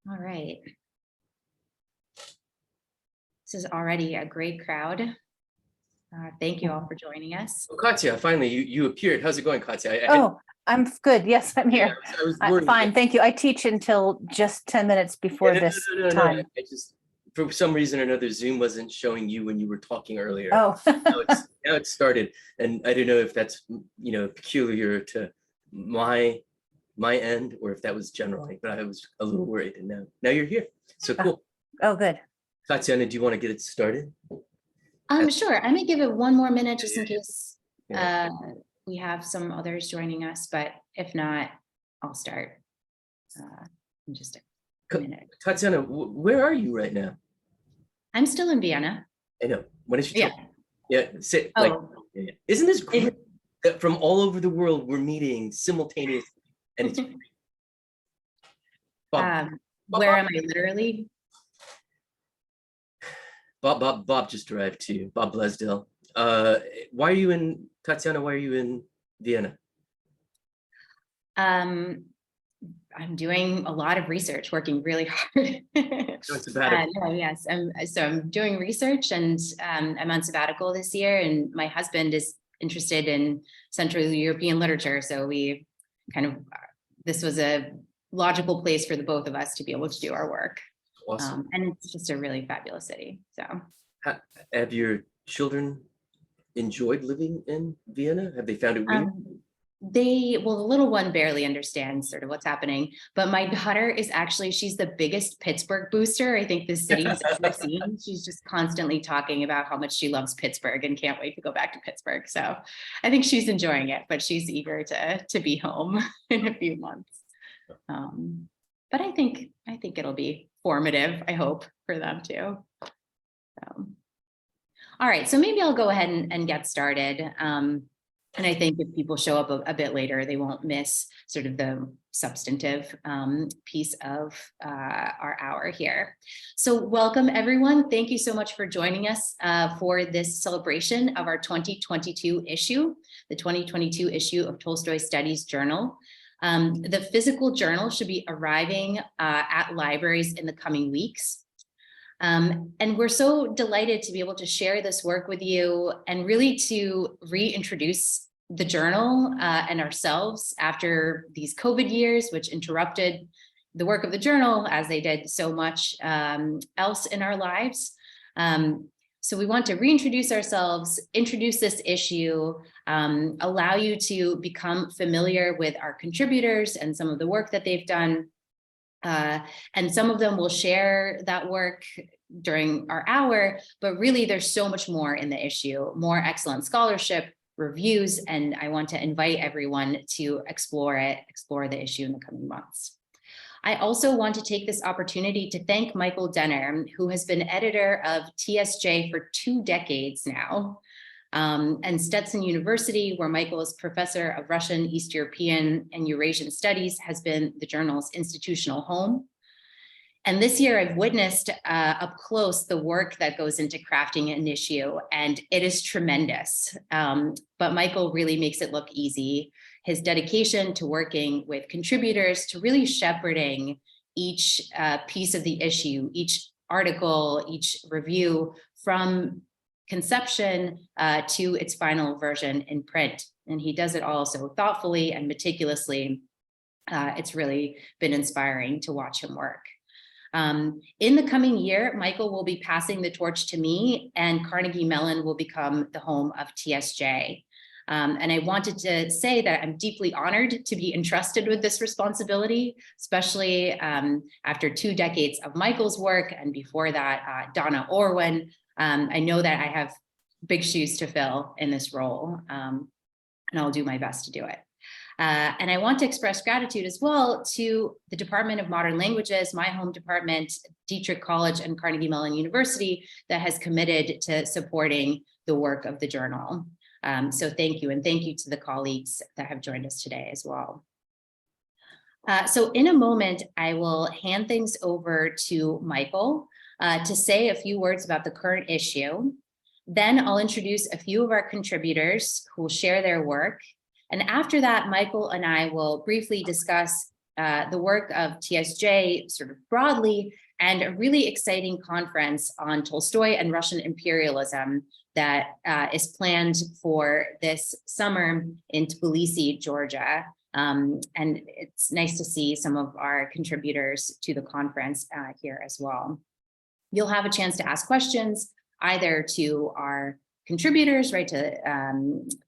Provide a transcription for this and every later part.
All right. This is already a great crowd. Thank you all for joining us. Oh, Katya, finally, you appeared. How's it going, Katya? Oh, I'm good. Yes, I'm Yeah, here. I was worried. Fine, thank you. I teach until just 10 minutes before No. time. I just, for some reason or another, Zoom wasn't showing you when you were talking earlier. Oh, Now it's started, and I don't know if that's peculiar to my end or if that was general, but I was a little worried, and now you're here. So cool. oh, good. Tatyana, do you want to get it started? Sure. I may give it one more minute just in case Yeah. we have some others joining us, but if not, I'll start in just a minute. Tatyana, where are you right now? I'm still in Vienna. I know. When is she Yeah. talking? Yeah. Sit. Oh. Isn't this great that from all over the world we're meeting simultaneously, and it's great. Where am I literally? Bob just arrived too. Bob Blaisdell. Why are you in Tatyana? Why are you in Vienna? I'm doing a lot of research, working really hard. Yes, I'm doing research, and I'm on sabbatical this year, and my husband is interested in Central European literature, so we this was a logical place for the both of us to be able to do our work. Awesome. And it's just a really fabulous city. So have your children enjoyed living in Vienna? Have they found it weird? The little one barely understands sort of what's happening, but my daughter is she's the biggest Pittsburgh booster I think this city has ever seen. She's just constantly talking about how much she loves Pittsburgh and can't wait to go back to Pittsburgh. So I think she's enjoying it, but she's eager to be home in a few months. But I think it'll be formative, I hope, for them too. So, all right, so maybe I'll go ahead and get started. And I think if people show up a bit later, they won't miss sort of the substantive piece of our hour here. So welcome, everyone. Thank you so much for joining us for this celebration of our 2022 issue, the 2022 issue of Tolstoy Studies Journal. The physical journal should be arriving at libraries in the coming weeks. And we're so delighted to be able to share this work with you and really to reintroduce the journal and ourselves after these COVID years, which interrupted the work of the journal as they did so much else in our lives. So we want to reintroduce ourselves, introduce this issue, allow you to become familiar with our contributors and some of the work that they've done. And some of them will share that work during our hour, but really there's so much more in the issue, more excellent scholarship, reviews, and I want to invite everyone to explore the issue in the coming months. I also want to take this opportunity to thank Michael Denner, who has been editor of TSJ for 2 decades now, and Stetson University, where Michael is professor of Russian, East European, and Eurasian studies, has been the journal's institutional home. And this year I've witnessed up close the work that goes into crafting an issue, and it is tremendous. But Michael really makes it look easy. His dedication to working with contributors, to really shepherding each piece of the issue, each article, each review from conception to its final version in print. And he does it all so thoughtfully and meticulously. It's really been inspiring to watch him work. In the coming year, Michael will be passing the torch to me, and Carnegie Mellon will become the home of TSJ. And I wanted to say that I'm deeply honored to be entrusted with this responsibility, especially after 2 decades of Michael's work, and before that, Donna Orwin. I know that I have big shoes to fill in this role, and I'll do my best to do it. And I want to express gratitude as well to the Department of Modern Languages, my home department, Dietrich College, and Carnegie Mellon University that has committed to supporting the work of the journal. So thank you, and thank you to the colleagues that have joined us today as well. So in a moment, I will hand things over to Michael to say a few words about the current issue. Then I'll introduce a few of our contributors who will share their work. And after that, Michael and I will briefly discuss the work of TSJ sort of broadly, and a really exciting conference on Tolstoy and Russian imperialism that is planned for this summer in Tbilisi, Georgia. And it's nice to see some of our contributors to the conference here as well. You'll have a chance to ask questions either to our contributors, right, to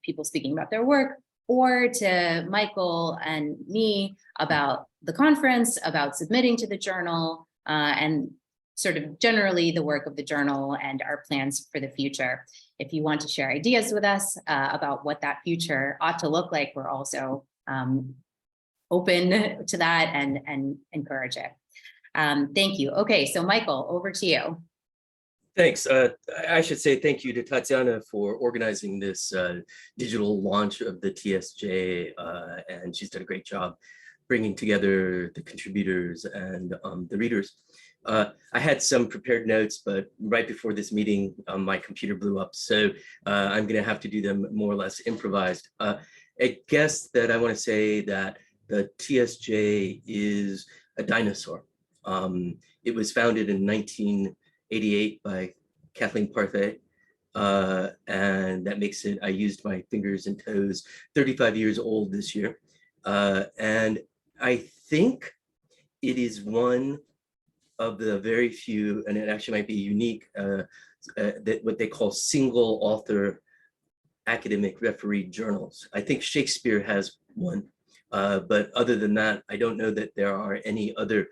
people speaking about their work, or to Michael and me about the conference, about submitting to the journal, and sort of generally the work of the journal and our plans for the future. If you want to share ideas with us about what that future ought to look like, we're also open to that and encourage it. Thank you. Okay, so Michael, over to you. Thanks. I should say thank you to Tatyana for organizing this digital launch of the TSJ, and she's done a great job bringing together the contributors and the readers. I had some prepared notes, but right before this meeting, my computer blew up, so I'm going to have to do them more or less improvised. I guess that I want to say that the TSJ is a dinosaur. It was founded in 1988 by Kathleen Parthay, and that makes it, I used my fingers and toes, 35 years old this year. And I think it is one of the very few, and it actually might be unique, that what they call single author academic refereed journals. I think Shakespeare has one, but other than that, I don't know that there are any other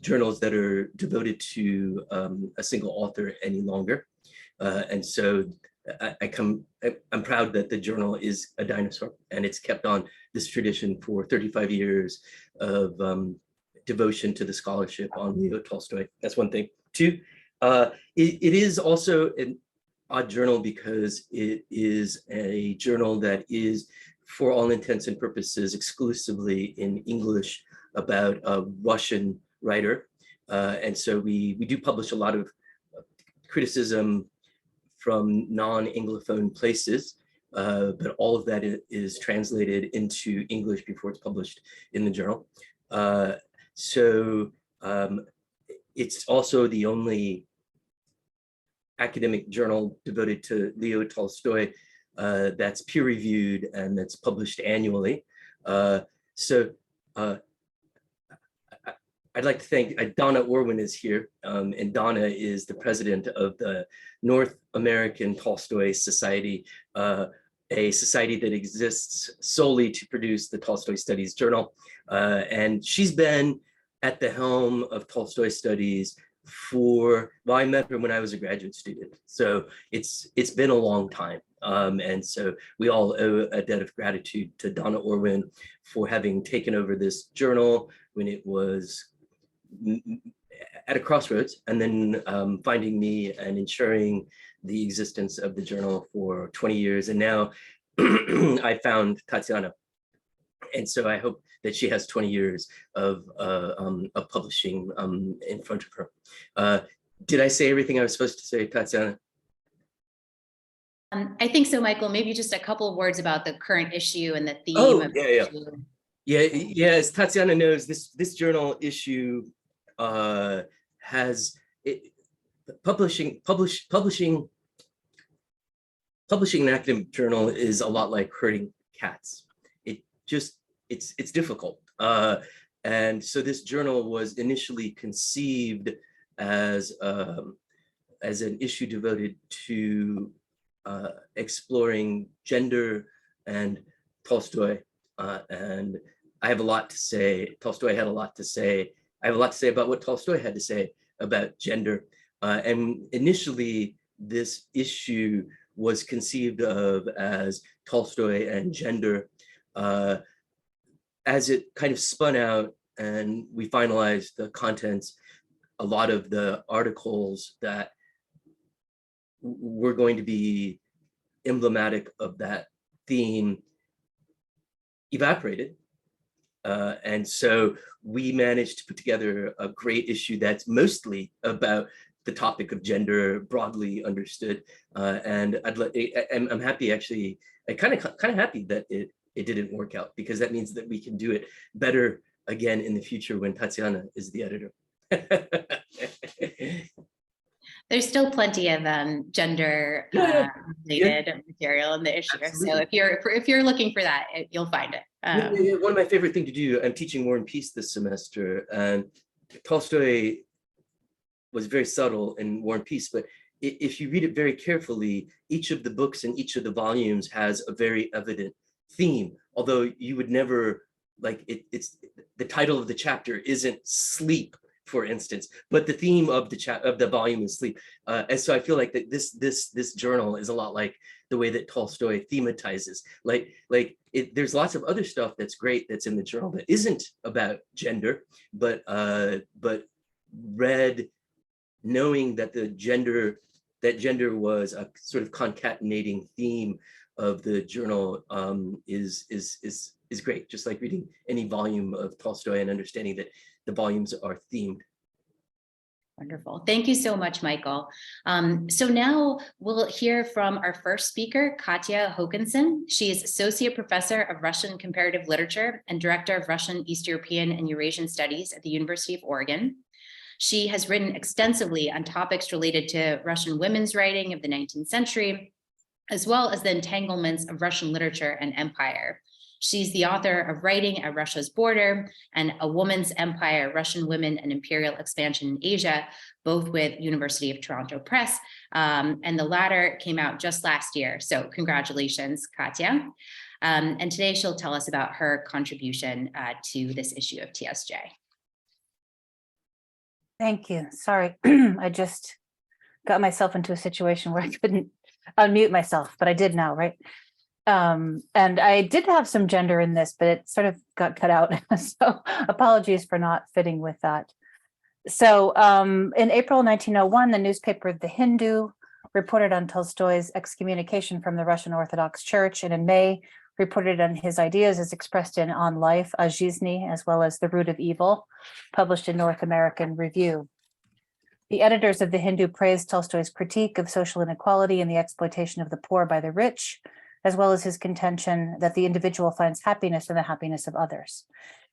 journals that are devoted to a single author any longer. And so I'm proud that the journal is a dinosaur, and it's kept on this tradition for 35 years of devotion to the scholarship on Leo Tolstoy. That's one thing. Two, it is also an odd journal because it is a journal that is, for all intents and purposes, exclusively in English about a Russian writer. And so we do publish a lot of criticism from non-Anglophone places, but all of that is translated into English before it's published in the journal. So it's also the only academic journal devoted to Leo Tolstoy that's peer-reviewed and that's published annually. I'd like to thank, Donna Orwin is here, and Donna is the president of the North American Tolstoy Society, a society that exists solely to produce the Tolstoy Studies Journal. And she's been at the helm of Tolstoy Studies for, well, I met her when I was a graduate student. So it's been a long time. And so we all owe a debt of gratitude to Donna Orwin for having taken over this journal when it was at a crossroads, and then finding me and ensuring the existence of the journal for 20 years. And now I found Tatyana. And so I hope that she has 20 years of publishing in front of her. Did I say everything I was supposed to say, Tatyana? I think so, Michael. Maybe just a couple of words about the current issue and the theme. Oh, of yeah. the issue. Yeah, as Tatyana knows, this journal issue has publishing an academic journal is a lot like herding cats. It's difficult. And so this journal was initially conceived as an issue devoted to exploring gender and Tolstoy. And I have a lot to say. Tolstoy had a lot to say. I have a lot to say about what Tolstoy had to say about gender. And initially, this issue was conceived of as Tolstoy and gender. As it kind of spun out and we finalized the contents, a lot of the articles that were going to be emblematic of that theme evaporated. And so we managed to put together a great issue that's mostly about the topic of gender broadly understood. And I'm happy, actually, I'm kind of happy that it didn't work out, because that means that we can do it better again in the future when Tatyana is the editor. There's still plenty of gender related material in the issue. Absolutely. So if you're looking for that, you'll find it. One of my favorite things to do, I'm teaching War and Peace this semester, and Tolstoy was very subtle in War and Peace, but if you read it very carefully, each of the books and each of the volumes has a very evident theme, although you would never, like, it's the title of the chapter isn't sleep, for instance, but the theme of the volume is sleep. And so I feel like that this journal is a lot like the way that Tolstoy thematizes. There's lots of other stuff that's great that's in the journal that isn't about gender, but read knowing that gender was a sort of concatenating theme of the journal is great. Just like reading any volume of Tolstoy and understanding that the volumes are themed. Wonderful. Thank you so much, Michael. So now we'll hear from our first speaker, Katya Hokanson. She is Associate Professor of Russian Comparative Literature and Director of Russian, East European, and Eurasian Studies at the University of Oregon. She has written extensively on topics related to Russian women's writing of the 19th century, as well as the entanglements of Russian literature and empire. She's the author of Writing at Russia's Border and A Woman's Empire, Russian Women and Imperial Expansion in Asia, both with University of Toronto Press. And the latter came out just last year. So congratulations, Katya. And today she'll tell us about her contribution to this issue of TSJ. Thank you. Sorry, I just got myself into a situation where I couldn't unmute myself, but I did now, right? And I did have some gender in this, but it sort of got cut out. So apologies for not fitting with that. So in April 1901, the newspaper The Hindu reported on Tolstoy's excommunication from the Russian Orthodox Church, and in May reported on his ideas as expressed in On Life, A Жизни, as well as The Root of Evil, published in North American Review. The editors of The Hindu praised Tolstoy's critique of social inequality and the exploitation of the poor by the rich, as well as his contention that the individual finds happiness in the happiness of others.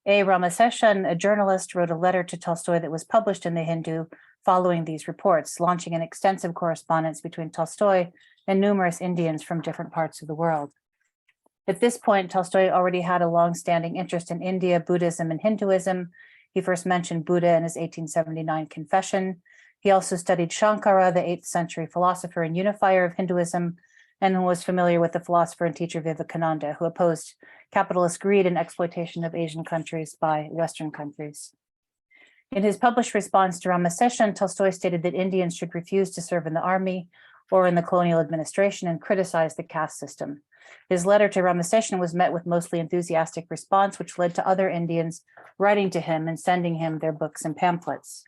A. Ramaseshan, a journalist, wrote a letter to Tolstoy that was published in The Hindu following these reports, launching an extensive correspondence between Tolstoy and numerous Indians from different parts of the world. At this point, Tolstoy already had a long-standing interest in India, Buddhism, and Hinduism. He first mentioned Buddha in his 1879 Confession. He also studied Shankara, the 8th century philosopher and unifier of Hinduism, and was familiar with the philosopher and teacher Vivekananda, who opposed capitalist greed and exploitation of Asian countries by Western countries. In his published response to Ramaseshan, Tolstoy stated that Indians should refuse to serve in the army or in the colonial administration and criticized the caste system. His letter to Ramaseshan was met with mostly enthusiastic response, which led to other Indians writing to him and sending him their books and pamphlets.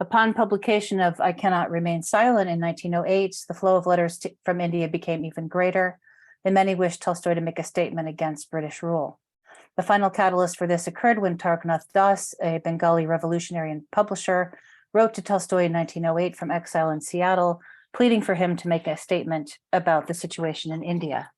Upon publication of I Cannot Remain Silent in 1908, the flow of letters from India became even greater, and many wished Tolstoy to make a statement against British rule. The final catalyst for this occurred when Taraknath Das, a Bengali revolutionary and publisher, wrote to Tolstoy in 1908 from exile in Seattle, pleading for him to make a statement about the situation in India.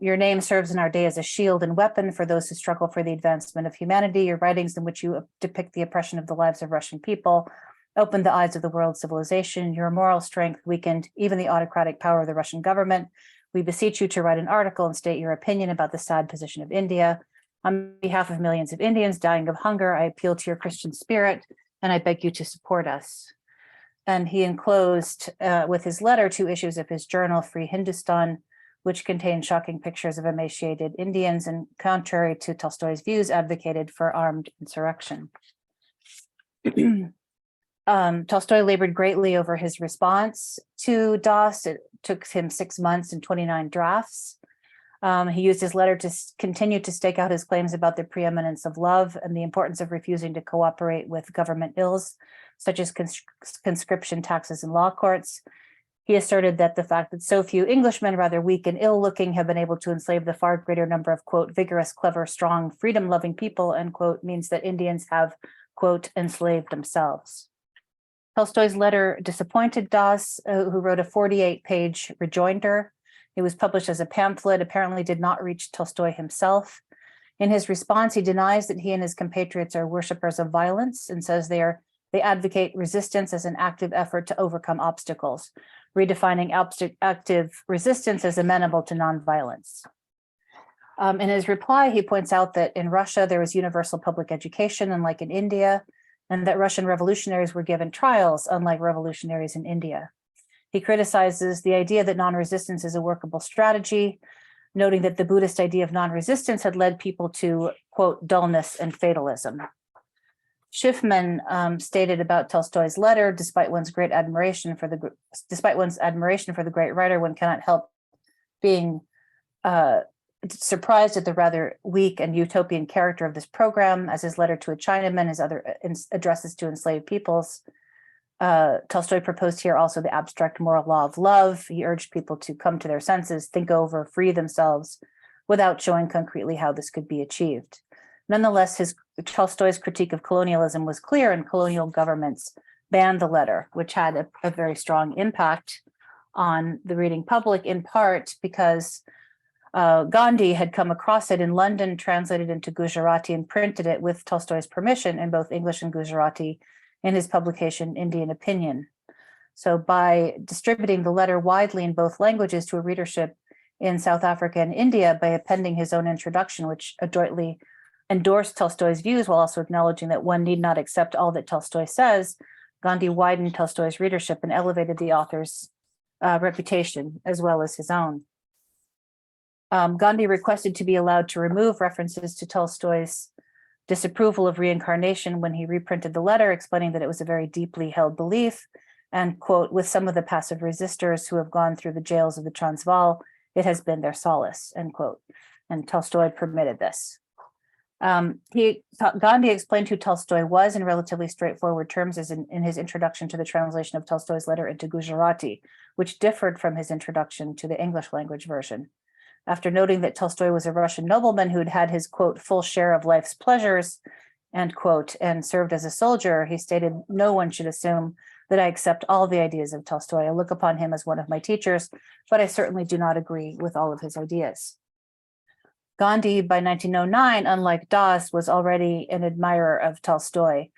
Your name serves in our day as a shield and weapon for those who struggle for the advancement of humanity. Your writings, in which you depict the oppression of the lives of Russian people, opened the eyes of the world's civilization. Your moral strength weakened even the autocratic power of the Russian government. We beseech you to write an article and state your opinion about the sad position of India. On behalf of millions of Indians dying of hunger, I appeal to your Christian spirit, and I beg you to support us. And he enclosed with his letter 2 issues of his journal, Free Hindustan, which contained shocking pictures of emaciated Indians and, contrary to Tolstoy's views, advocated for armed insurrection. Tolstoy labored greatly over his response to Das. It took him 6 months and 29 drafts. He used his letter to continue to stake out his claims about the preeminence of love and the importance of refusing to cooperate with government ills, such as conscription, taxes, and law courts. He asserted that the fact that so few Englishmen, rather weak and ill-looking, have been able to enslave the far greater number of, quote, vigorous, clever, strong, freedom-loving people, end quote, means that Indians have, quote, enslaved themselves. Tolstoy's letter disappointed Das, who wrote a 48-page rejoinder. It was published as a pamphlet, apparently did not reach Tolstoy himself. In his response, he denies that he and his compatriots are worshippers of violence and says they advocate resistance as an active effort to overcome obstacles, redefining active resistance as amenable to nonviolence. In his reply, he points out that in Russia, there was universal public education, unlike in India, and that Russian revolutionaries were given trials, unlike revolutionaries in India. He criticizes the idea that non-resistance is a workable strategy, noting that the Buddhist idea of non-resistance had led people to, quote, dullness and fatalism. Schiffman stated about Tolstoy's letter, despite one's admiration for the great writer, one cannot help being surprised at the rather weak and utopian character of this program, as his letter to a Chinaman, his other addresses to enslaved peoples. Tolstoy proposed here also the abstract moral law of love. He urged people to come to their senses, think over, free themselves, without showing concretely how this could be achieved. Nonetheless, Tolstoy's critique of colonialism was clear, and colonial governments banned the letter, which had a very strong impact on the reading public, in part because Gandhi had come across it in London, translated into Gujarati, and printed it with Tolstoy's permission in both English and Gujarati in his publication, Indian Opinion. So by distributing the letter widely in both languages to a readership in South Africa and India, by appending his own introduction, which adroitly endorsed Tolstoy's views while also acknowledging that one need not accept all that Tolstoy says, Gandhi widened Tolstoy's readership and elevated the author's reputation as well as his own. Gandhi requested to be allowed to remove references to Tolstoy's disapproval of reincarnation when he reprinted the letter, explaining that it was a very deeply held belief, and, quote, with some of the passive resistors who have gone through the jails of the Transvaal, it has been their solace, end quote. And Tolstoy permitted this. Gandhi explained who Tolstoy was in relatively straightforward terms as in his introduction to the translation of Tolstoy's letter into Gujarati, which differed from his introduction to the English language version. After noting that Tolstoy was a Russian nobleman who had had his, quote, full share of life's pleasures, end quote, and served as a soldier, he stated, no one should assume that I accept all the ideas of Tolstoy. I look upon him as one of my teachers, but I certainly do not agree with all of his ideas. Gandhi, by 1909, unlike Das, was already an admirer of Tolstoy.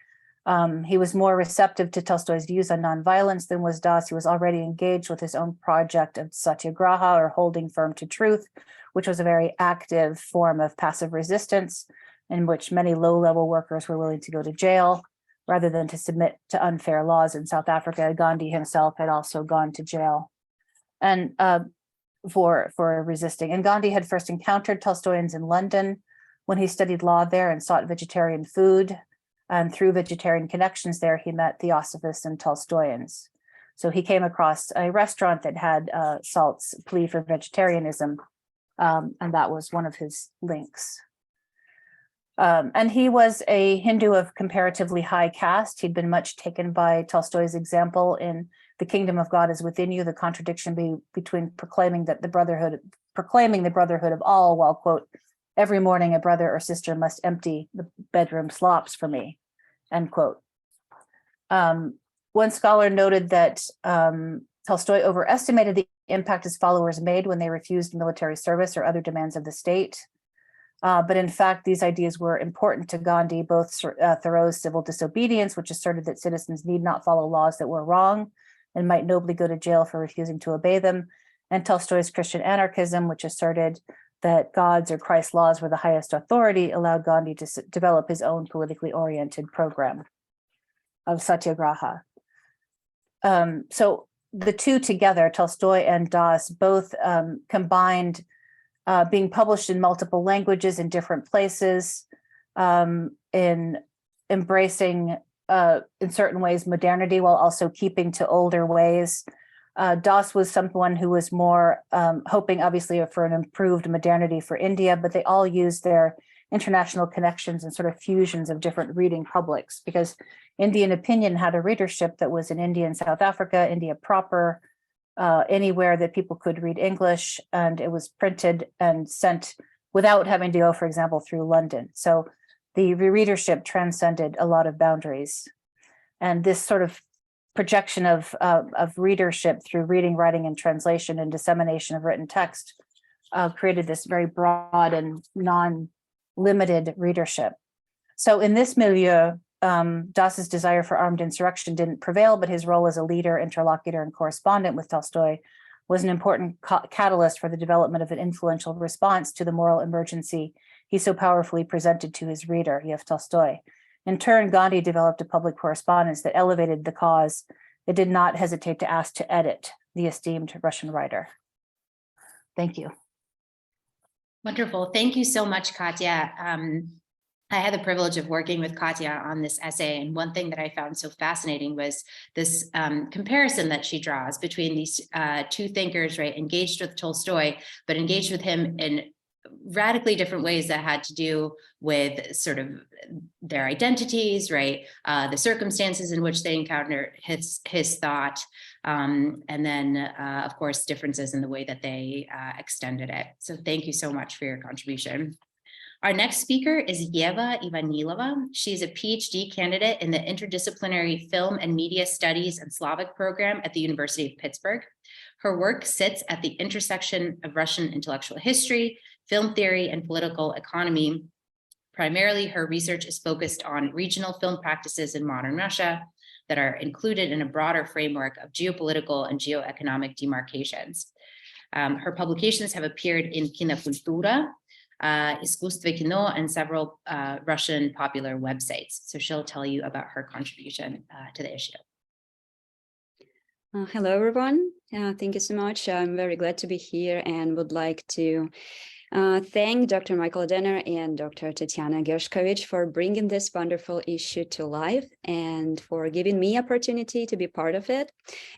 He was more receptive to Tolstoy's views on nonviolence than was Das. He was already engaged with his own project of satyagraha, or holding firm to truth, which was a very active form of passive resistance in which many low-level workers were willing to go to jail rather than to submit to unfair laws. In South Africa, Gandhi himself had also gone to jail and for resisting. And Gandhi had first encountered Tolstoyans in London when he studied law there and sought vegetarian food. And through vegetarian connections there, he met Theosophists and Tolstoyans. So he came across a restaurant that had Salt's plea for vegetarianism, and that was one of his links. And he was a Hindu of comparatively high caste. He'd been much taken by Tolstoy's example in The Kingdom of God is Within You, the contradiction between proclaiming the brotherhood of all, while, quote, every morning a brother or sister must empty the bedroom slops for me, end quote. One scholar noted that Tolstoy overestimated the impact his followers made when they refused military service or other demands of the state. But in fact, these ideas were important to Gandhi, both Thoreau's civil disobedience, which asserted that citizens need not follow laws that were wrong and might nobly go to jail for refusing to obey them, and Tolstoy's Christian anarchism, which asserted that God's or Christ's laws were the highest authority, allowed Gandhi to develop his own politically oriented program of satyagraha. So the two together, Tolstoy and Das, both combined being published in multiple languages in different places, in embracing, in certain ways, modernity while also keeping to older ways. Das was someone who was more hoping, obviously, for an improved modernity for India, but they all used their international connections and sort of fusions of different reading publics, because Indian Opinion had a readership that was in India and South Africa, India proper, anywhere that people could read English, and it was printed and sent without having to go, for example, through London. So the readership transcended a lot of boundaries. And this sort of projection of readership through reading, writing, and translation and dissemination of written text created this very broad and limited readership. So in this milieu, Das's desire for armed insurrection didn't prevail, but his role as a leader, interlocutor, and correspondent with Tolstoy was an important catalyst for the development of an influential response to the moral emergency he so powerfully presented to his reader, Lev Tolstoy. In turn, Gandhi developed a public correspondence that elevated the cause. It did not hesitate to ask to edit the esteemed Russian writer. Thank you. Wonderful. Thank you so much, Katya. I had the privilege of working with Katya on this essay, and one thing that I found so fascinating was this comparison that she draws between these two thinkers, right, engaged with Tolstoy, but engaged with him in radically different ways that had to do with sort of their identities, right, the circumstances in which they encountered his thought, and then, of course, differences in the way that they extended it. So thank you so much for your contribution. Our next speaker is Yeva Ivanilova. She's a PhD candidate in the Interdisciplinary Film and Media Studies and Slavic program at the University of Pittsburgh. Her work sits at the intersection of Russian intellectual history, film theory, and political economy. Primarily, her research is focused on regional film practices in modern Russia that are included in a broader framework of geopolitical and geoeconomic demarcations. Her publications have appeared in Kinokultura, Искусство кино, and several Russian popular websites. So she'll tell you about her contribution to the issue. Hello, everyone. Thank you so much. I'm very glad to be here and would like to thank Dr. Michael Denner and Dr. Tatyana Gershkovich for bringing this wonderful issue to life and for giving me opportunity to be part of it.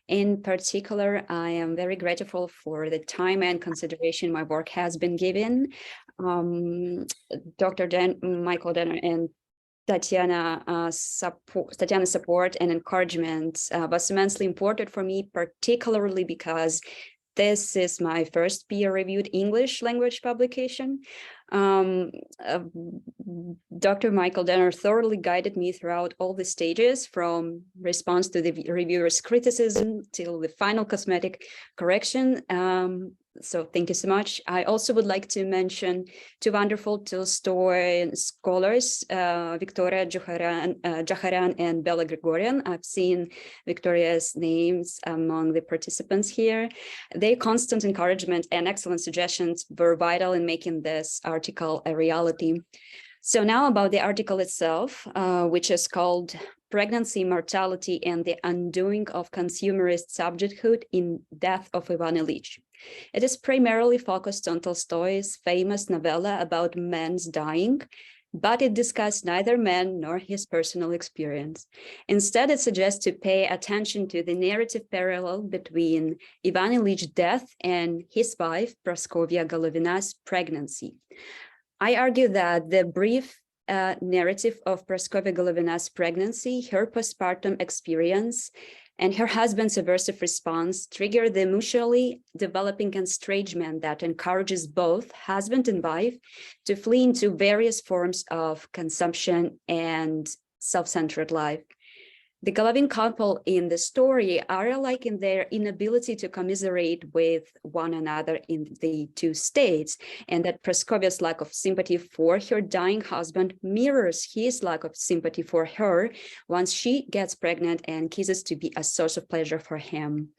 In particular, I am very grateful for the time and consideration my work has been given. Michael Denner and Tatyana's support and encouragement was immensely important for me, particularly because this is my first peer-reviewed English language publication. Dr. Michael Denner thoroughly guided me throughout all the stages, from response to the reviewer's criticism till the final cosmetic correction. So thank you so much. I also would like to mention two wonderful Tolstoy scholars, Victoria Jaharyan and Bella Gregorian. I've seen Victoria's names among the participants here. Their constant encouragement and excellent suggestions were vital in making this article a reality. So now about the article itself, which is called Pregnancy, Mortality, and the Undoing of Consumerist Subjecthood in Death of Ivan Ilyich. It is primarily focused on Tolstoy's famous novella about men's dying, but it discusses neither man nor his personal experience. Instead, it suggests to pay attention to the narrative parallel between Ivan Ilych's death and his wife, Praskovya Golovina's pregnancy. I argue that the brief narrative of Praskovya Golovina's pregnancy, her postpartum experience, and her husband's aversive response trigger the mutually developing estrangement that encourages both husband and wife to flee into various forms of consumption and self-centered life. The Golovin couple in the story are alike in their inability to commiserate with one another in the two states, and that Praskovya's lack of sympathy for her dying husband mirrors his lack of sympathy for her once she gets pregnant and ceases to be a source of pleasure for him.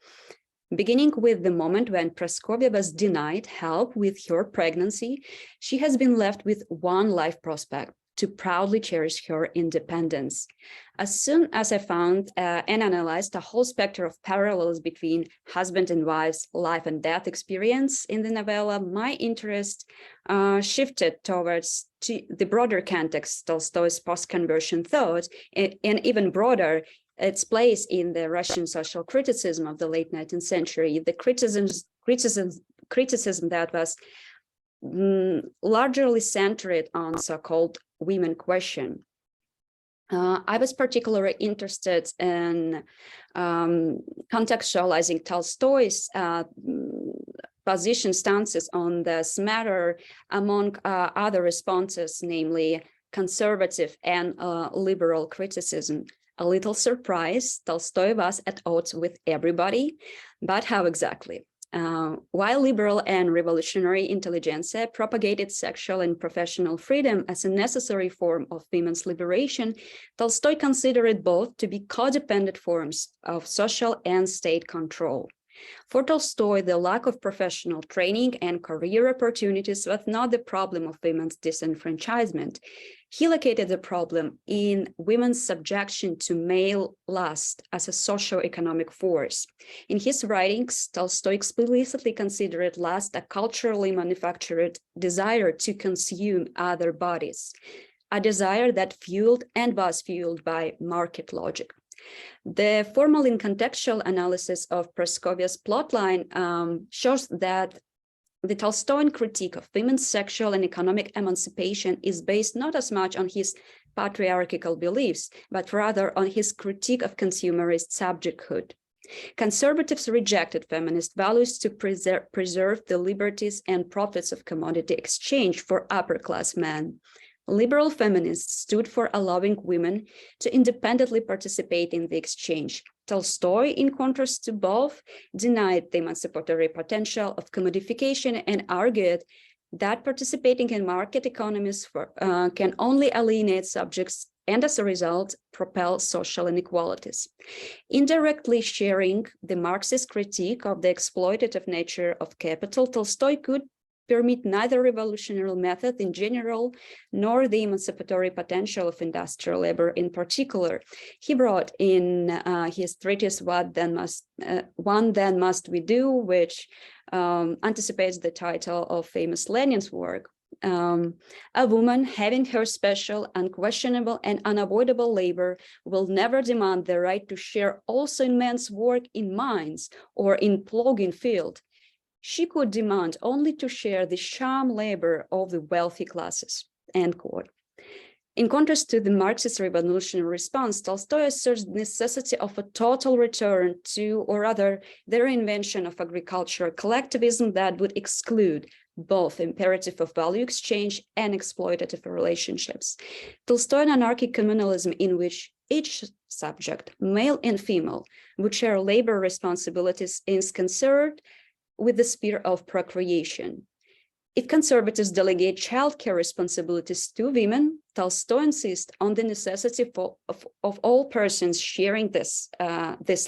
Beginning with the moment when Praskovya was denied help with her pregnancy, she has been left with one life prospect: to proudly cherish her independence. As soon as I found and analyzed a whole spectrum of parallels between husband and wife's life and death experience in the novella, my interest shifted towards the broader context, Tolstoy's post-conversion thought, and even broader, its place in the Russian social criticism of the late 19th century, the criticism that was largely centered on so-called women question. I was particularly interested in contextualizing Tolstoy's position stances on this matter among other responses, namely conservative and liberal criticism. A little surprise, Tolstoy was at odds with everybody, but how exactly? While liberal and revolutionary intelligentsia propagated sexual and professional freedom as a necessary form of women's liberation, Tolstoy considered both to be codependent forms of social and state control. For Tolstoy, the lack of professional training and career opportunities was not the problem of women's disenfranchisement. He located the problem in women's subjection to male lust as a socio-economic force. In his writings, Tolstoy explicitly considered lust a culturally manufactured desire to consume other bodies, a desire that fueled and was fueled by market logic. The formal and contextual analysis of Praskovia's plotline shows that the Tolstoyan critique of women's sexual and economic emancipation is based not as much on his patriarchal beliefs, but rather on his critique of consumerist subjecthood. Conservatives rejected feminist values to preserve the liberties and profits of commodity exchange for upper-class men. Liberal feminists stood for allowing women to independently participate in the exchange. Tolstoy, in contrast to both, denied the emancipatory potential of commodification and argued that participating in market economies can only alienate subjects and, as a result, propel social inequalities. Indirectly sharing the Marxist critique of the exploitative nature of capital, Tolstoy could permit neither revolutionary method in general nor the emancipatory potential of industrial labor in particular. He brought in his treatise What Then Must We Do, which anticipates the title of famous Lenin's work. A woman having her special, unquestionable, and unavoidable labor will never demand the right to share also in men's work in mines or in ploughing field. She could demand only to share the sham labor of the wealthy classes, end quote. In contrast to the Marxist revolutionary response, Tolstoy asserts the necessity of a total return to, or rather, the reinvention of agricultural collectivism that would exclude both imperative of value exchange and exploitative relationships. Tolstoyan anarchic communalism in which each subject, male and female, would share labor responsibilities is concerned with the sphere of procreation. If conservatives delegate childcare responsibilities to women, Tolstoy insists on the necessity of all persons sharing this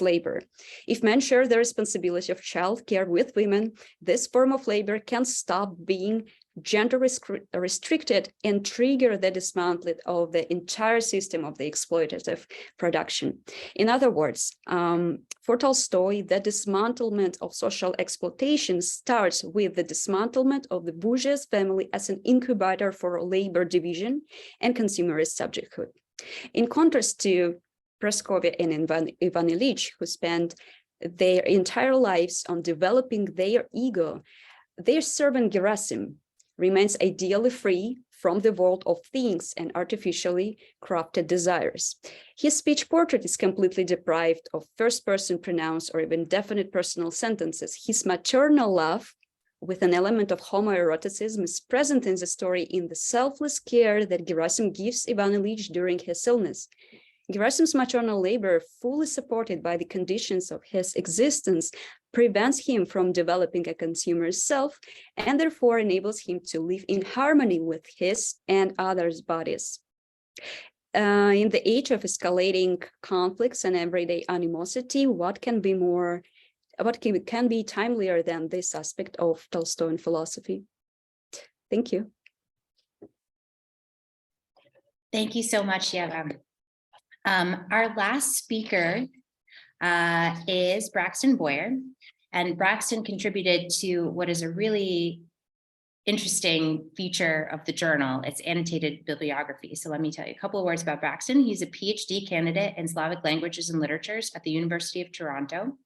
labor. If men share the responsibility of childcare with women, this form of labor can stop being gender restricted and trigger the dismantling of the entire system of the exploitative production. In other words, for Tolstoy, the dismantlement of social exploitation starts with the dismantlement of the bourgeois family as an incubator for labor division and consumerist subjecthood. In contrast to Praskovia and Ivanilova, who spent their entire lives on developing their ego, their servant Gerasim remains ideally free from the world of things and artificially crafted desires. His speech portrait is completely deprived of first-person pronouns or even definite personal sentences. His maternal love, with an element of homoeroticism, is present in the story in the selfless care that Gerasim gives Ivanilova during his illness. Gerasim's maternal labor, fully supported by the conditions of his existence, prevents him from developing a consumer's self and therefore enables him to live in harmony with his and others' bodies. In the age of escalating conflicts and everyday animosity, what can be timelier than this aspect of Tolstoyan philosophy? Thank you. Thank you so much, Yeva. Our last speaker is Braxton Boyer, and Braxton contributed to what is a really interesting feature of the journal. It's annotated bibliography. So let me tell you a couple of words about Braxton. He's a PhD candidate in Slavic languages and literatures at the University of Toronto.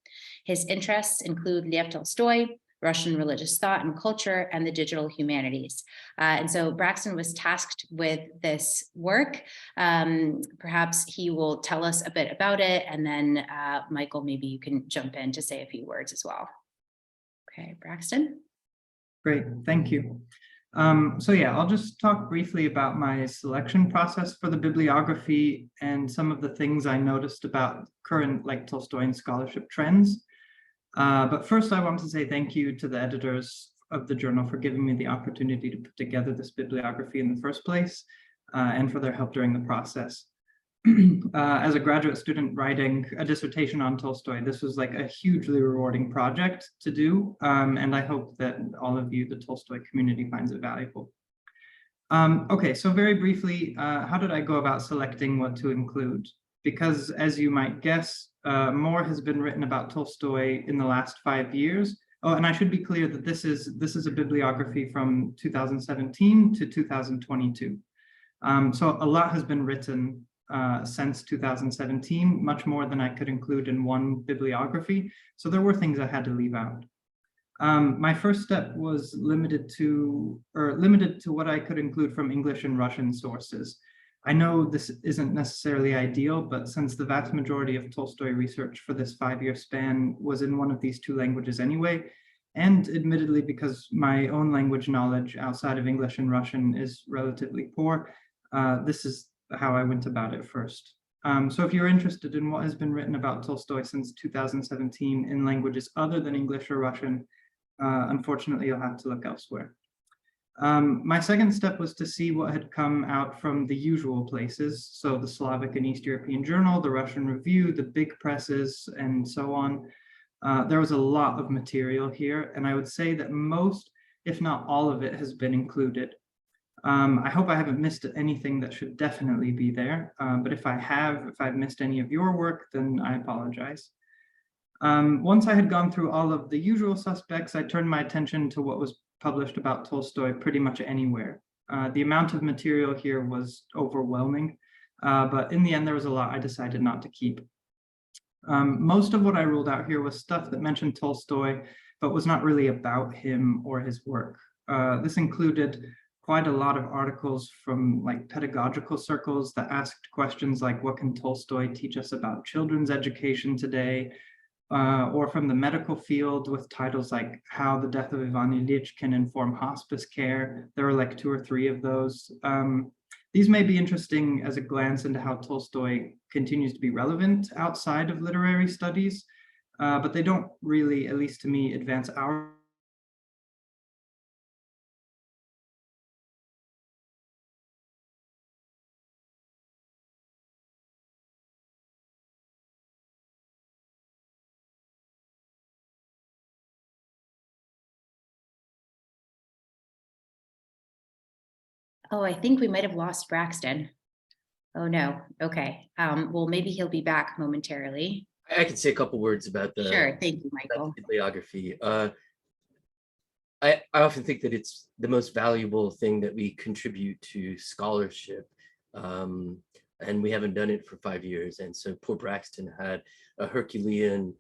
His interests include Lev Tolstoy, Russian religious thought and culture, and the digital humanities. And so Braxton was tasked with this work. Perhaps he will tell us a bit about it, and then Michael, maybe you can jump in to say a few words as well. Okay, Braxton. Great, thank you. So yeah, I'll just talk briefly about my selection process for the bibliography and some of the things I noticed about current Tolstoyan scholarship trends. But first, I want to say thank you to the editors of the journal for giving me the opportunity to put together this bibliography in the first place, and for their help during the process. As a graduate student writing a dissertation on Tolstoy, this was like a hugely rewarding project to do, and I hope that all of you, the Tolstoy community, finds it valuable. Okay, so very briefly, how did I go about selecting what to include? Because as you might guess, more has been written about Tolstoy in the last 5 years. Oh, and I should be clear that this is a bibliography from 2017 to 2022. So a lot has been written since 2017, much more than I could include in one bibliography. So there were things I had to leave out. My first step was limited to what I could include from English and Russian sources. I know this isn't necessarily ideal, but since the vast majority of Tolstoy research for this 5-year span was in one of these two languages anyway, and admittedly because my own language knowledge outside of English and Russian is relatively poor, this is how I went about it first. So if you're interested in what has been written about Tolstoy since 2017 in languages other than English or Russian, unfortunately, you'll have to look elsewhere. My second step was to see what had come out from the usual places, so the Slavic and East European Journal, the Russian Review, the big presses, and so on. There was a lot of material here, and I would say that most, if not all of it, has been included. I hope I haven't missed anything that should definitely be there, but if I've missed any of your work, then I apologize. Once I had gone through all of the usual suspects, I turned my attention to what was published about Tolstoy pretty much anywhere. The amount of material here was overwhelming, but in the end, there was a lot I decided not to keep. Most of what I ruled out here was stuff that mentioned Tolstoy, but was not really about him or his work. This included quite a lot of articles from like pedagogical circles that asked questions like, what can Tolstoy teach us about children's education today? Or from the medical field with titles like How the Death of Ivanilova Can Inform Hospice Care. There were like 2 or 3 of those. These may be interesting as a glance into how Tolstoy continues to be relevant outside of literary studies, but they don't really, at least to me, advance our Oh, I think we might have lost Braxton. Oh, no. Okay. Well, maybe he'll be back momentarily. I can say a couple words about the Sure. Thank you, Michael. bibliography. I often think that it's the most valuable thing that we contribute to scholarship. And we haven't done it for 5 years. And so poor Braxton had a Herculean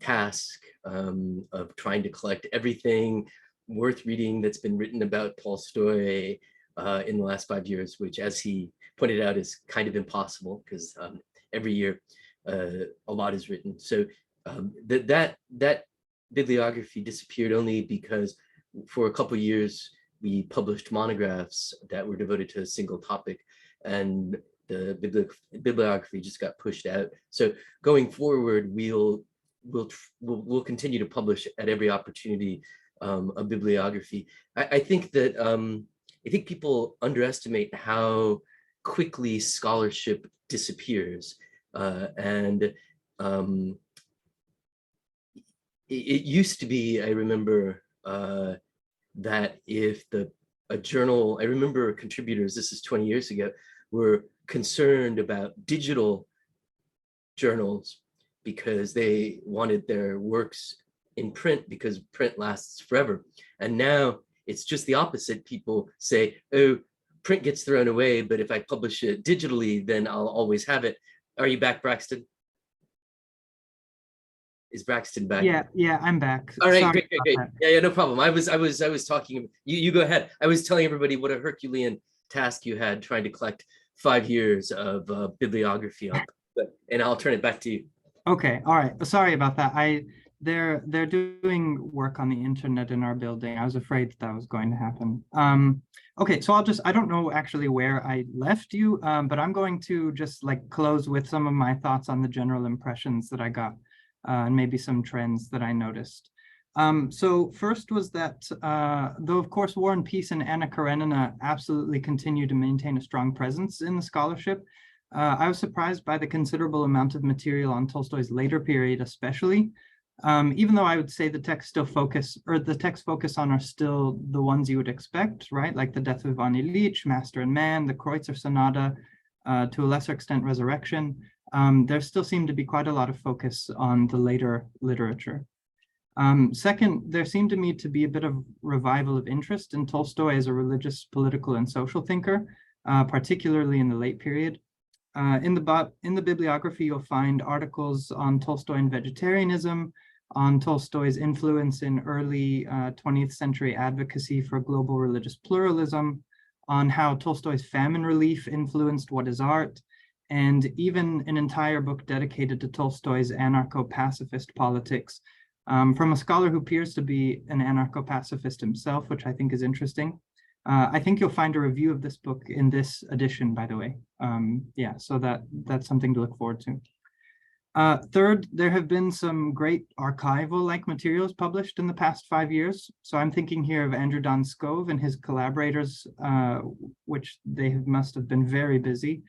task of trying to collect everything worth reading that's been written about Tolstoy in the last 5 years, which, as he pointed out, is kind of impossible because every year a lot is written. So that bibliography disappeared only because for a couple of years we published monographs that were devoted to a single topic, and the bibliography just got pushed out. So going forward, we'll continue to publish at every opportunity a bibliography. I think that I think people underestimate how quickly scholarship disappears, and it used to be, I remember, that if a journal, I remember contributors, this is 20 years ago, were concerned about digital journals because they wanted their works in print because print lasts forever. And now it's just the opposite. People say, oh, print gets thrown away, but if I publish it digitally, then I'll always have it. Are you back, Braxton? Is Braxton back? Yeah, I'm back. All right, Sorry great. Yeah, no problem. I was talking. You go ahead. I was telling everybody what a Herculean task you had trying to collect 5 years of bibliography on, and I'll turn it back to you. Okay, all right. Sorry about that. They're doing work on the internet in our building. I was afraid that was going to happen. Okay, so I don't know actually where I left you, but I'm going to just like close with some of my thoughts on the general impressions that I got and maybe some trends that I noticed. So first was that, though of course War and Peace and Anna Karenina absolutely continue to maintain a strong presence in the scholarship, I was surprised by the considerable amount of material on Tolstoy's later period, especially, even though I would say the texts focus on are still the ones you would expect, right? Like The Death of Ivan Ilyich, Master and Man, the Kreutzer Sonata, to a lesser extent Resurrection. There still seemed to be quite a lot of focus on the later literature. Second, there seemed to me to be a bit of revival of interest in Tolstoy as a religious, political, and social thinker, particularly in the late period. In the bibliography, you'll find articles on Tolstoy and vegetarianism, on Tolstoy's influence in early 20th century advocacy for global religious pluralism, on how Tolstoy's famine relief influenced what is art, and even an entire book dedicated to Tolstoy's anarcho-pacifist politics, from a scholar who appears to be an anarcho-pacifist himself, which I think is interesting. I think you'll find a review of this book in this edition, by the way. Yeah, so that's something to look forward to. Third, there have been some great archival-like materials published in the past 5 years. So I'm thinking here of Andrew Donskov and his collaborators, which they must have been very busy.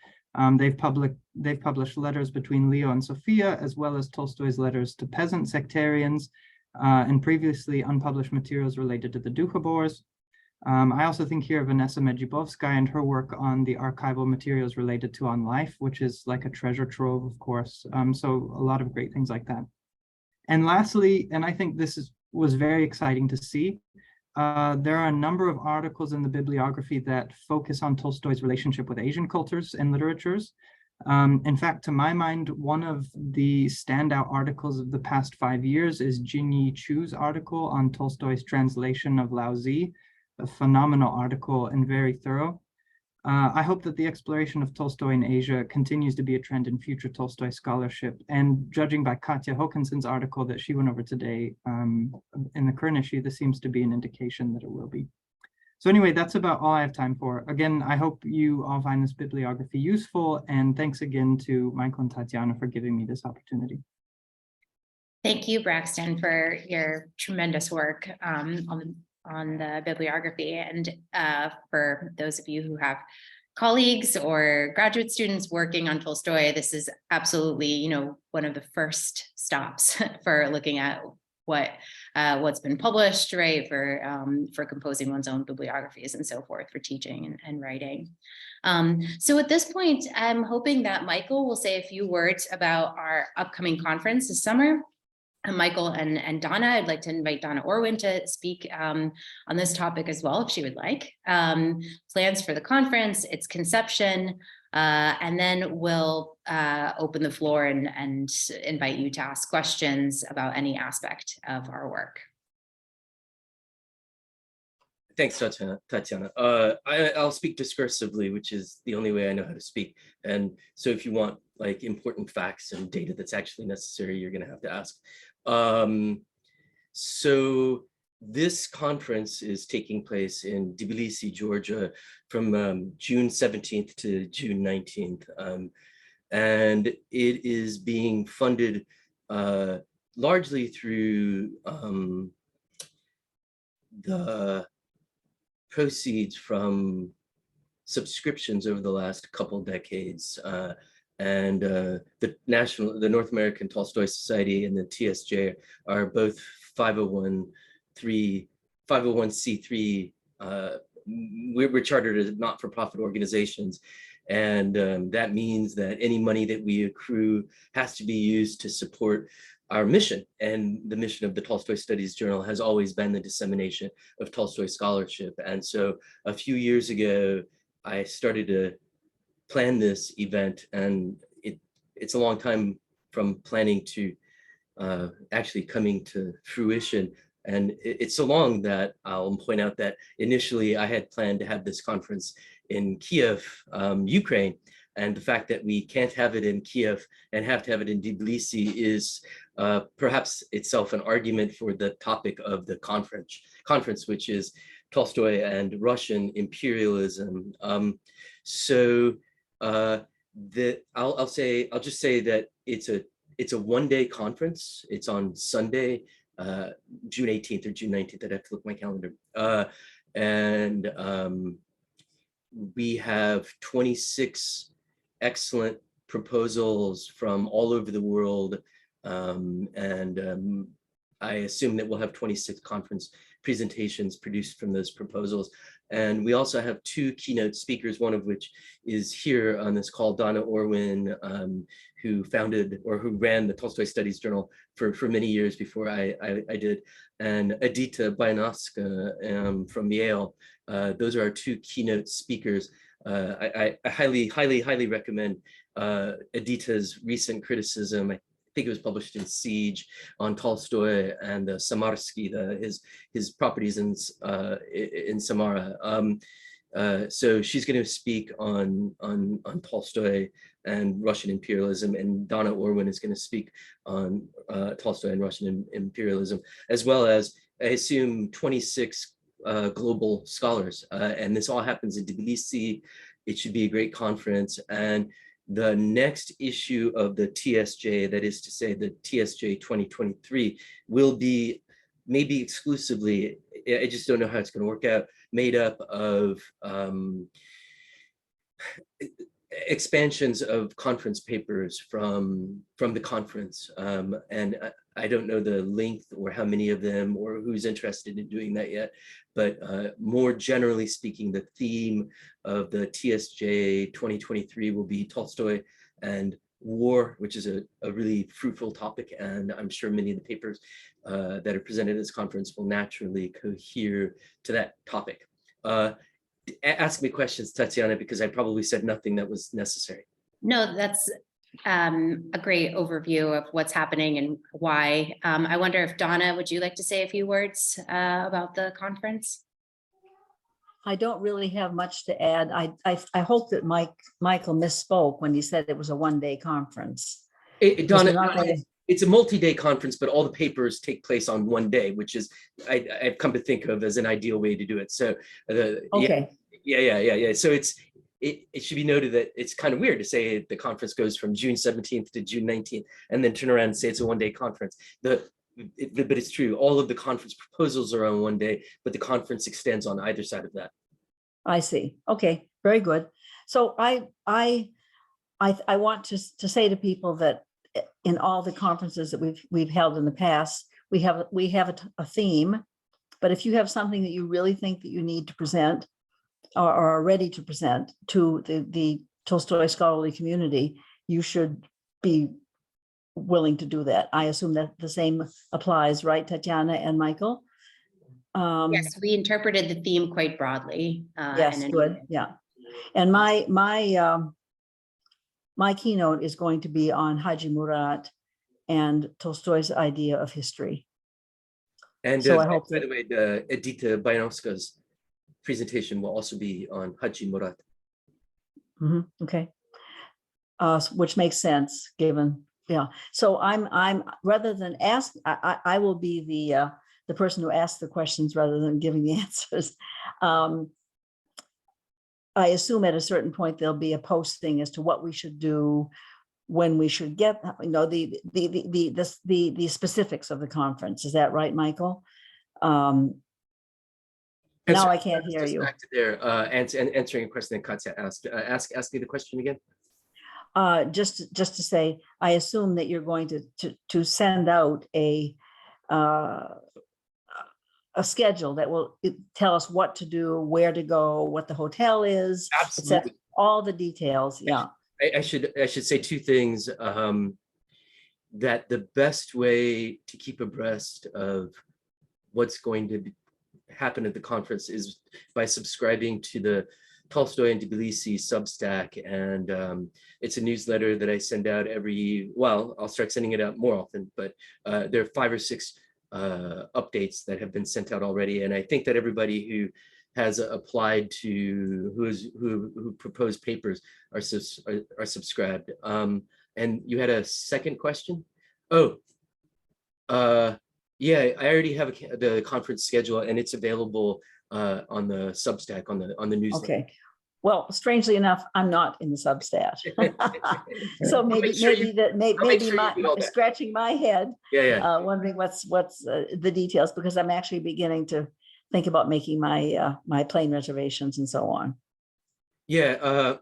They've published letters between Leo and Sophia, as well as Tolstoy's letters to peasant sectarians, and previously unpublished materials related to the Dukhobors. I also think here of Vanessa Medjibovskaya and her work on the archival materials related to On Life, which is like a treasure trove, of course. So a lot of great things like that. And lastly, and I think this was very exciting to see, there are a number of articles in the bibliography that focus on Tolstoy's relationship with Asian cultures and literatures. In fact, to my mind, one of the standout articles of the past 5 years is Jinyi Chu's article on Tolstoy's translation of Laozi, a phenomenal article and very thorough. I hope that the exploration of Tolstoy in Asia continues to be a trend in future Tolstoy scholarship. And judging by Katya Hokanson's article that she went over today in the current issue, this seems to be an indication that it will be. So anyway, that's about all I have time for. Again, I hope you all find this bibliography useful. And thanks again to Michael and Tatyana for giving me this opportunity. Thank you, Braxton, for your tremendous work on the bibliography, and for those of you who have colleagues or graduate students working on Tolstoy, this is absolutely, one of the first stops for looking at what's been published, right? For composing one's own bibliographies and so forth, for teaching and writing. So at this point, I'm hoping that Michael will say a few words about our upcoming conference this summer. Michael and Donna, I'd like to invite Donna Orwin to speak on this topic as well, if she would like. Plans for the conference, its conception, and then we'll open the floor and invite you to ask questions about any aspect of our work. Thanks, Tatyana. I'll speak discursively, which is the only way I know how to speak. And so if you want like important facts and data that's actually necessary, you're going to have to ask. So this conference is taking place in Tbilisi, Georgia, from June 17th to June 19th. And it is being funded largely through the proceeds from subscriptions over the last couple decades. And the North American Tolstoy Society and the TSJ are both 501c3. We're chartered as not-for-profit organizations. And that means that any money that we accrue has to be used to support our mission. And the mission of the Tolstoy Studies Journal has always been the dissemination of Tolstoy scholarship. And so a few years ago, I started to plan this event, and it's a long time from planning to actually coming to fruition. And it's so long that I'll point out that initially I had planned to have this conference in Kiev, Ukraine. And the fact that we can't have it in Kiev and have to have it in Tbilisi is perhaps itself an argument for the topic of the conference, which is Tolstoy and Russian imperialism. I'll just say that it's a it's a one-day conference. It's on Sunday, June 18th or June 19th. I'd have to look at my calendar. And we have 26 excellent proposals from all over the world. I assume that we'll have 26 conference presentations produced from those proposals. And we also have 2 keynote speakers, one of which is here on this call, Donna Orwin, who founded or who ran the Tolstoy Studies Journal for many years before I did, and Edita Bajanowska from Yale. Those are our 2 keynote speakers. I highly recommend Edita's recent criticism. I think it was published in Siege on Tolstoy and Samarsky, his properties in Samara. So she's going to speak on Tolstoy and Russian imperialism, and Donna Orwin is going to speak on Tolstoy and Russian imperialism, as well as, I assume, 26 global scholars. And this all happens in Tbilisi. It should be a great conference. And the next issue of the TSJ, that is to say the TSJ 2023, will be maybe exclusively, I just don't know how it's going to work out, made up of expansions of conference papers from the conference. And I don't know the length or how many of them or who's interested in doing that yet, but more generally speaking, the theme of the TSJ 2023 will be Tolstoy and war, which is a really fruitful topic. And I'm sure many of the papers that are presented at this conference will naturally cohere to that topic. Ask me questions, Tatyana, because I probably said nothing that was necessary. No, that's a great overview of what's happening and why. I wonder if Donna, would you like to say a few words about the conference? I don't really have much to add. I hope that Michael misspoke when he said it was a one-day conference. Donna, it's a multi-day conference, but all the papers take place on one day, which is I've come to think of as an ideal way to do it. So okay. Yeah. So it should be noted that it's kind of weird to say the conference goes from June 17th to June 19th and then turn around and say it's a one-day conference. But it's true. All of the conference proposals are on one day, but the conference extends on either side of that. I see. Okay, very good. So I want to say to people that in all the conferences that we've held in the past, we have a theme, but if you have something that you really think that you need to present or are ready to present to the Tolstoy scholarly community, you should be willing to do that. I assume that the same applies, right, Tatyana and Michael? Yes, we interpreted the theme quite broadly. Yes, good. Yeah, and my keynote is going to be on Haji Murat and Tolstoy's idea of history. And so I hope by the way, Edita Bajanowska's presentation will also be on Haji Murat. Okay, which makes sense given, yeah. So I'm rather than ask, I will be the person who asks the questions rather than giving the answers. I assume at a certain point there'll be a posting as to what we should do, when we should get, the specifics of the conference. Is that right, Michael? Now I can't hear you. Back to there, answering a question that Katya asked. Ask me the question again. Just to say, I assume that you're going to send out a schedule that will tell us what to do, where to go, what the hotel is, Absolutely. All the details. Yeah. I should say 2 things. That the best way to keep abreast of what's going to happen at the conference is by subscribing to the Tolstoy and Tbilisi Substack. And it's a newsletter that I send out I'll start sending it out more often, but there are 5 or 6 updates that have been sent out already. And I think that everybody who has applied to, who proposed papers are subscribed. And you had a second question? Yeah, I already have the conference schedule and it's available on the Substack, on the newsletter. Okay. Well, strangely enough, I'm not in the Substat. So maybe, make sure maybe that, make maybe sure you do all that. scratching my head, Yeah. wondering what's the details, because I'm actually beginning to think about making my my plane reservations and so on. Yeah.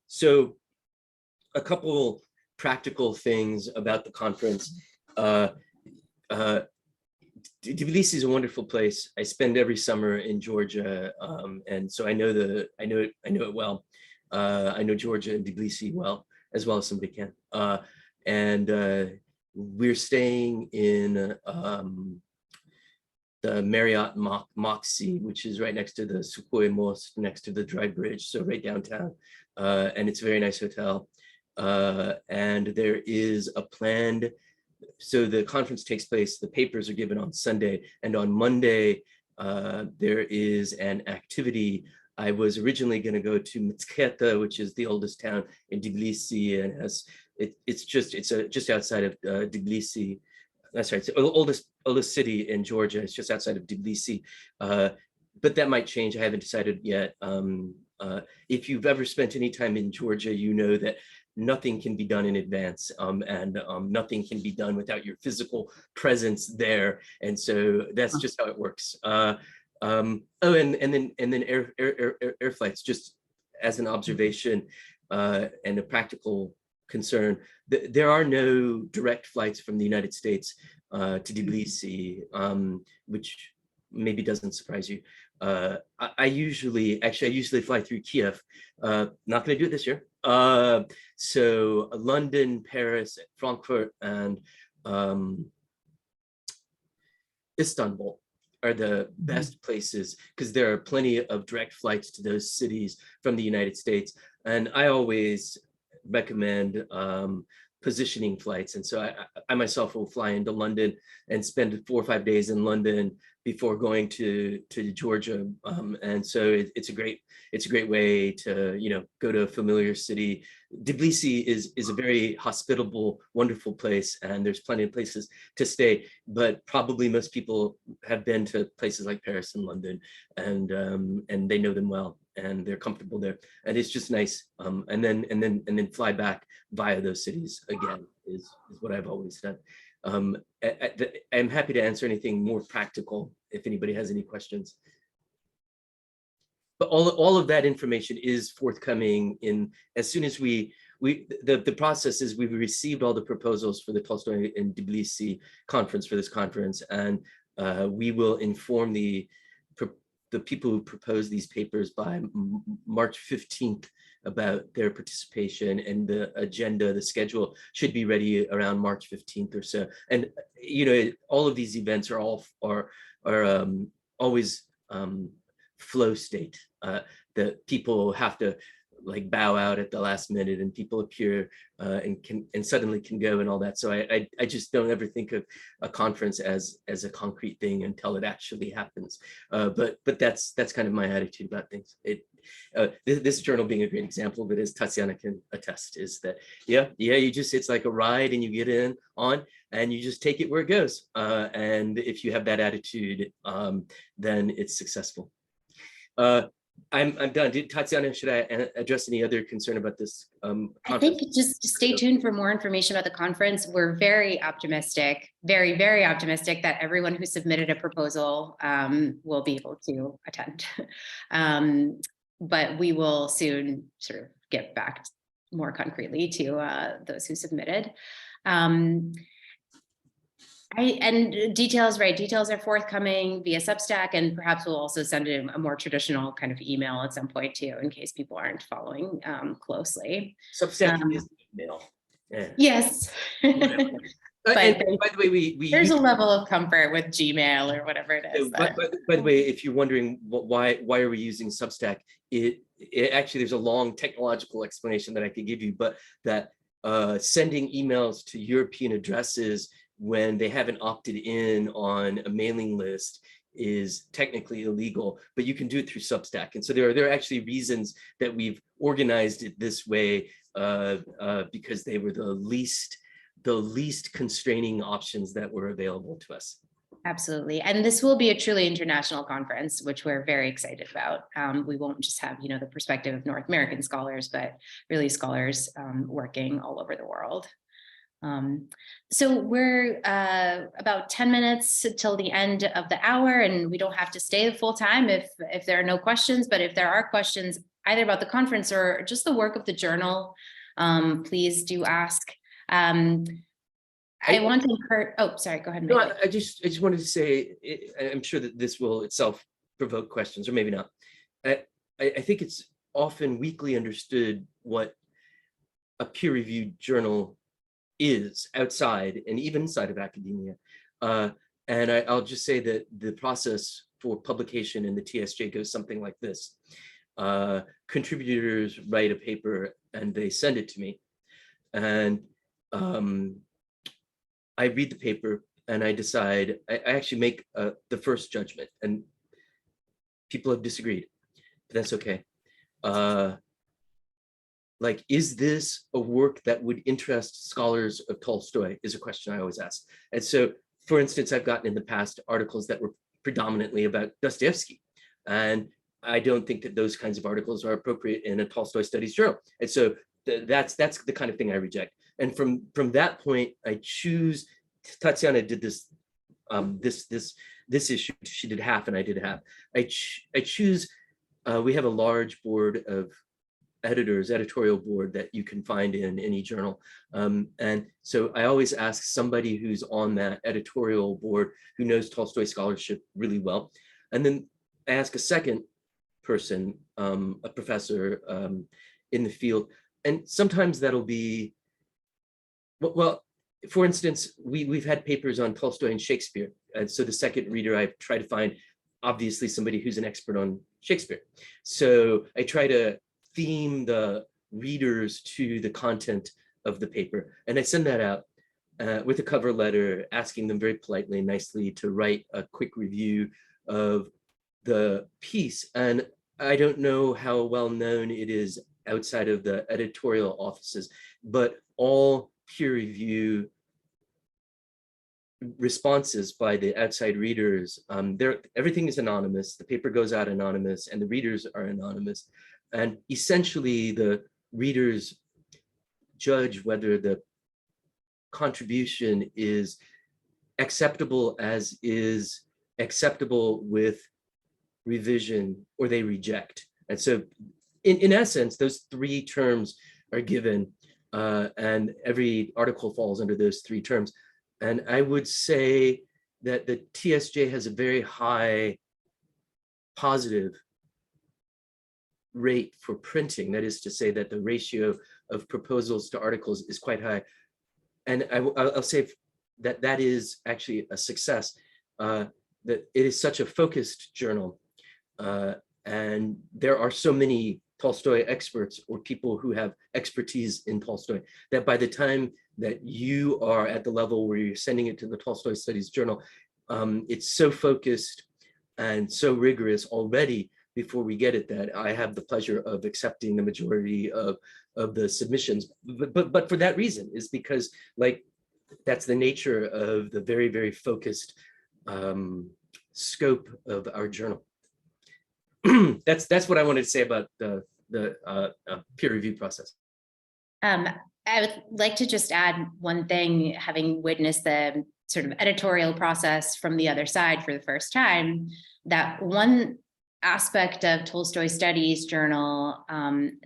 So a couple practical things about the conference. Tbilisi is a wonderful place. I spend every summer in Georgia, and so I know it well. I know Georgia and Tbilisi well as somebody can. And we're staying in the Marriott Moxie, which is right next to the Sukhoi Most, next to the Dry Bridge, so right downtown. And it's a very nice hotel. And there is a planned, so the conference takes place, the papers are given on Sunday, and on Monday, there is an activity. I was originally going to go to Mtsketa, which is the oldest town in Tbilisi, and it's just outside of Tbilisi. That's right, it's the oldest city in Georgia. It's just outside of Tbilisi, but that might change. I haven't decided yet. If you've ever spent any time in Georgia, you know that nothing can be done in advance, and nothing can be done without your physical presence there. And so that's just how it works. Oh, and then air flights, just as an observation and a practical concern. There are no direct flights from the United States to Tbilisi, which maybe doesn't surprise you. I usually fly through Kiev. Not going to do it this year. So London, Paris, Frankfurt, and Istanbul are the best places, because there are plenty of direct flights to those cities from the United States. And I always recommend positioning flights. And so I myself will fly into London and spend 4 or 5 days in London before going to Georgia. And so it's a great way to, go to a familiar city. Tbilisi is a very hospitable, wonderful place, and there's plenty of places to stay, but probably most people have been to places like Paris and London, and they know them well, and they're comfortable there, and it's just nice. And then fly back via those cities again is what I've always done. I'm happy to answer anything more practical if anybody has any questions. But all of that information is forthcoming as soon as the process is we've received all the proposals for the Tolstoy and Tbilisi conference for this conference, and we will inform the people who propose these papers by March 15th about their participation, and the agenda, the schedule should be ready around March 15th or so. And all of these events are always flow state. That people have to bow out at the last minute, and people appear and suddenly can go and all that. So I just don't ever think of a conference as a concrete thing until it actually happens. But that's kind of my attitude about things. This journal being a great example of it, as Tatyana can attest, is that it's like a ride, and you get on and you just take it where it goes. And if you have that attitude, then it's successful. I'm done. Tatyana, should I address any other concern about this conference? I think just stay tuned for more information about the conference. We're very optimistic, very, very optimistic that everyone who submitted a proposal will be able to attend. But we will soon sort of get back more concretely to those who submitted. And details are forthcoming via Substack, and perhaps we'll also send a more traditional kind of email at some point too, in case people aren't following closely. Substack is email. Yeah. Yes. But by the way, there's a level of comfort with Gmail or whatever it is. By the way, if you're wondering why are we using Substack, it actually, there's a long technological explanation that I could give you, but that sending emails to European addresses when they haven't opted in on a mailing list is technically illegal, but you can do it through Substack. And so there are actually reasons that we've organized it this way, because they were the least constraining options that were available to us. Absolutely. And this will be a truly international conference, which we're very excited about. We won't just have, the perspective of North American scholars, but really scholars working all over the world. So we're about 10 minutes till the end of the hour, and we don't have to stay the full time if there are no questions, but if there are questions either about the conference or just the work of the journal, please do ask. I want to encourage, oh, sorry, go ahead. No, I just wanted to say, I'm sure that this will itself provoke questions, or maybe not. I think it's often weakly understood what a peer-reviewed journal is outside and even inside of academia. And I'll just say that the process for publication in the TSJ goes something like this. Contributors write a paper and they send it to me. And I read the paper and I decide, I actually make the first judgment, and people have disagreed, but that's okay. Like, is this a work that would interest scholars of Tolstoy is a question I always ask. And so, for instance, I've gotten in the past articles that were predominantly about Dostoevsky, and I don't think that those kinds of articles are appropriate in a Tolstoy Studies Journal. And so that's the kind of thing I reject. And from that point, I choose. Tatyana did this issue. She did half, and I did half. I choose. We have a large board of editors, editorial board that you can find in any journal, and so I always ask somebody who's on that editorial board who knows Tolstoy scholarship really well, and then I ask a second person, a professor in the field, and sometimes that'll be, well, for instance, we've had papers on Tolstoy and Shakespeare, and so the second reader, I try to find obviously somebody who's an expert on Shakespeare. So I try to theme the readers to the content of the paper, and I send that out with a cover letter, asking them very politely and nicely to write a quick review of the piece. And I don't know how well known it is outside of the editorial offices, but all peer review responses by the outside readers, everything is anonymous, the paper goes out anonymous, and the readers are anonymous. And essentially the readers judge whether the contribution is acceptable as is acceptable with revision, or they reject. And so in essence, those three terms are given, and every article falls under those three terms. And I would say that the TSJ has a very high positive rate for printing. That is to say that the ratio of proposals to articles is quite high. And I'll say that that is actually a success, that it is such a focused journal. And there are so many Tolstoy experts or people who have expertise in Tolstoy that by the time that you are at the level where you're sending it to the Tolstoy Studies Journal, it's so focused and so rigorous already before we get it that I have the pleasure of accepting the majority of the submissions. But for that reason, is because like that's the nature of the very, very focused scope of our journal. That's what I wanted to say about the peer review process. I would like to just add one thing, having witnessed the sort of editorial process from the other side for the first time, that one aspect of Tolstoy Studies Journal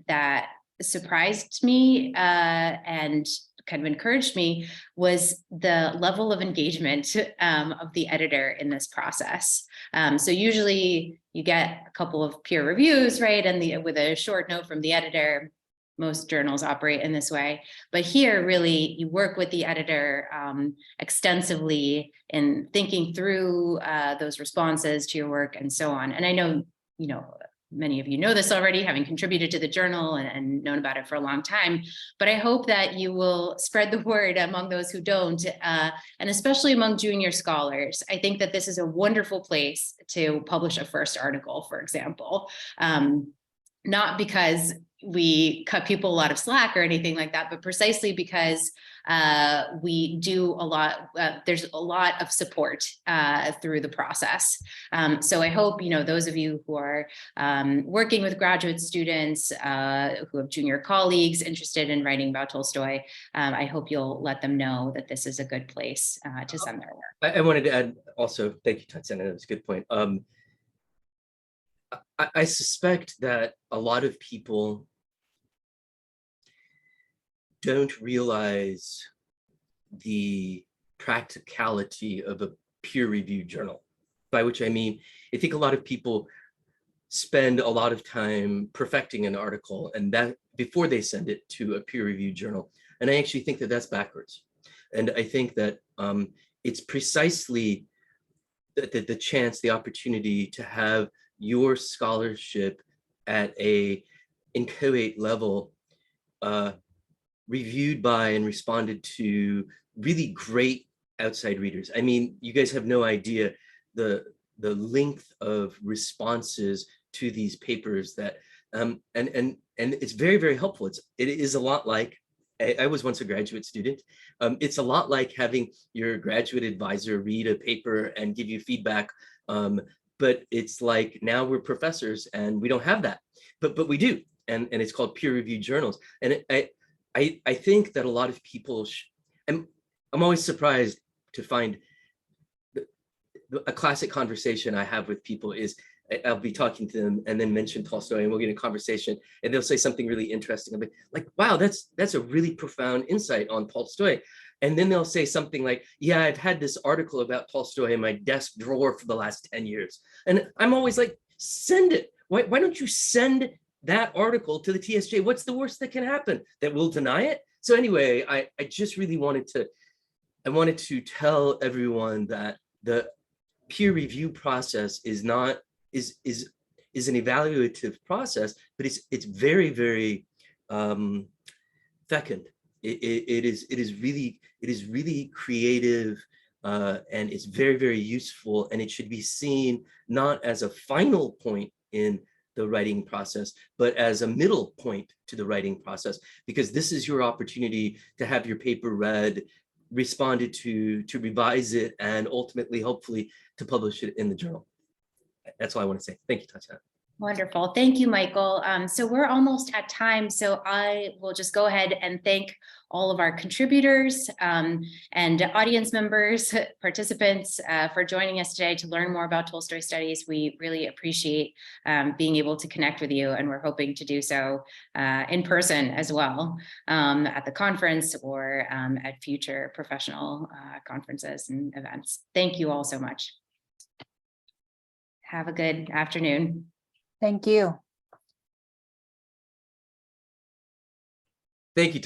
that surprised me and kind of encouraged me was the level of engagement of the editor in this process. So usually you get a couple of peer reviews, right? And with a short note from the editor, most journals operate in this way. But here, really, you work with the editor extensively in thinking through those responses to your work and so on. And I know, many of you know this already, having contributed to the journal and known about it for a long time, but I hope that you will spread the word among those who don't, and especially among junior scholars. I think that this is a wonderful place to publish a first article, for example, not because we cut people a lot of slack or anything like that, but precisely because we do a lot, there's a lot of support through the process. So I hope, those of you who are working with graduate students, who have junior colleagues interested in writing about Tolstoy, I hope you'll let them know that this is a good place to send their work. I wanted to add also, thank you, Tatyana, that was a good point. I suspect that a lot of people don't realize the practicality of a peer-reviewed journal, by which I mean, I think a lot of people spend a lot of time perfecting an article and that before they send it to a peer-reviewed journal. And I actually think that that's backwards. And I think that it's precisely the chance, the opportunity to have your scholarship at a inchoate level reviewed by and responded to really great outside readers. I mean, you guys have no idea the length of responses to these papers that and it's very, very helpful. It is a lot like, I was once a graduate student. It's a lot like having your graduate advisor read a paper and give you feedback. But it's like now we're professors and we don't have that, but we do. And it's called peer-reviewed journals. And I think that a lot of people, I'm always surprised to find a classic conversation I have with people is I'll be talking to them and then mention Tolstoy and we'll get in a conversation and they'll say something really interesting. I'll be like, wow, that's a really profound insight on Tolstoy. And then they'll say something like, yeah, I've had this article about Tolstoy in my desk drawer for the last 10 years. And I'm always like, send it. Why don't you send that article to the TSJ? What's the worst that can happen? That we'll deny it? So anyway, I just really wanted to tell everyone that the peer review process is not is an evaluative process, but it's very, very fecund. It is really creative, and it's very, very useful, and it should be seen not as a final point in the writing process, but as a middle point to the writing process, because this is your opportunity to have your paper read, responded to revise it, and ultimately, hopefully, to publish it in the journal. That's all I want to say. Thank you, Tatyana. Wonderful. Thank you, Michael. So we're almost at time, so I will just go ahead and thank all of our contributors and audience members, participants for joining us today to learn more about Tolstoy Studies. We really appreciate being able to connect with you, and we're hoping to do so in person as well at the conference or at future professional conferences and events. Thank you all so much. Have a good afternoon. Thank you. Thank you.